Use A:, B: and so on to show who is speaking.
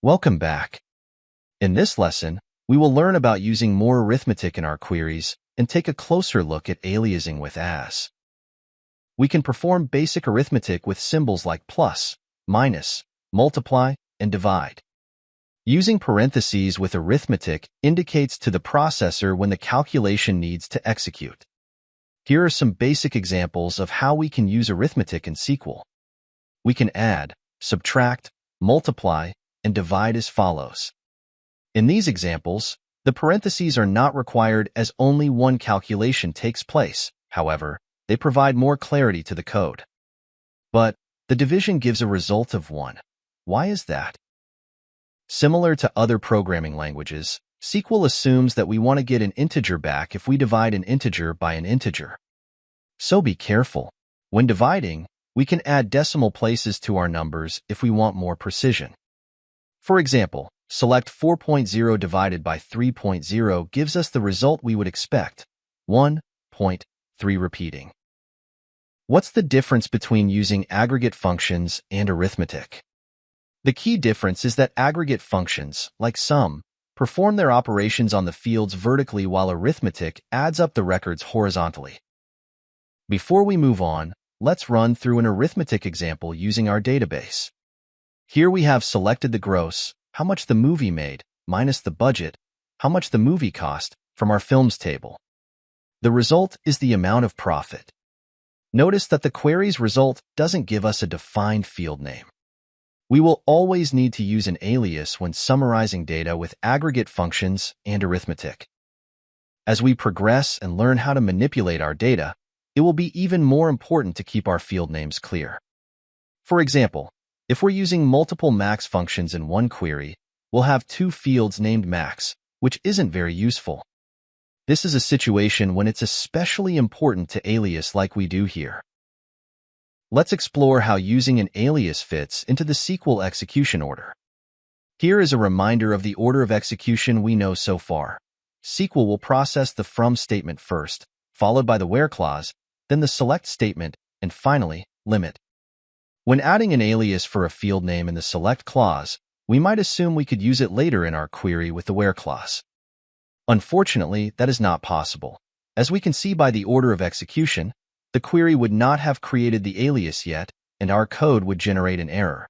A: Welcome back. In this lesson, we will learn about using more arithmetic in our queries and take a closer look at aliasing with as. We can perform basic arithmetic with symbols like plus, minus, multiply, and divide. Using parentheses with arithmetic indicates to the processor when the calculation needs to execute. Here are some basic examples of how we can use arithmetic in SQL. We can add, subtract, multiply, and divide as follows. In these examples, the parentheses are not required as only one calculation takes place. However, they provide more clarity to the code. But the division gives a result of 1. Why is that? Similar to other programming languages, SQL assumes that we want to get an integer back if we divide an integer by an integer. So be careful. When dividing, we can add decimal places to our numbers if we want more precision. For example, select 4.0 divided by 3.0 gives us the result we would expect, 1.3 repeating. What's the difference between using aggregate functions and arithmetic? The key difference is that aggregate functions, like sum, perform their operations on the fields vertically while arithmetic adds up the records horizontally. Before we move on, let's run through an arithmetic example using our database. Here we have selected the gross, how much the movie made, minus the budget, how much the movie cost, from our films table. The result is the amount of profit. Notice that the query's result doesn't give us a defined field name. We will always need to use an alias when summarizing data with aggregate functions and arithmetic. As we progress and learn how to manipulate our data, it will be even more important to keep our field names clear. For example, if we're using multiple max functions in one query, we'll have two fields named max, which isn't very useful. This is a situation when it's especially important to alias like we do here. Let's explore how using an alias fits into the SQL execution order. Here is a reminder of the order of execution we know so far. SQL will process the from statement first, followed by the where clause, then the select statement, and finally, limit. When adding an alias for a field name in the select clause, we might assume we could use it later in our query with the where clause. Unfortunately, that is not possible. As we can see by the order of execution, the query would not have created the alias yet, and our code would generate an error.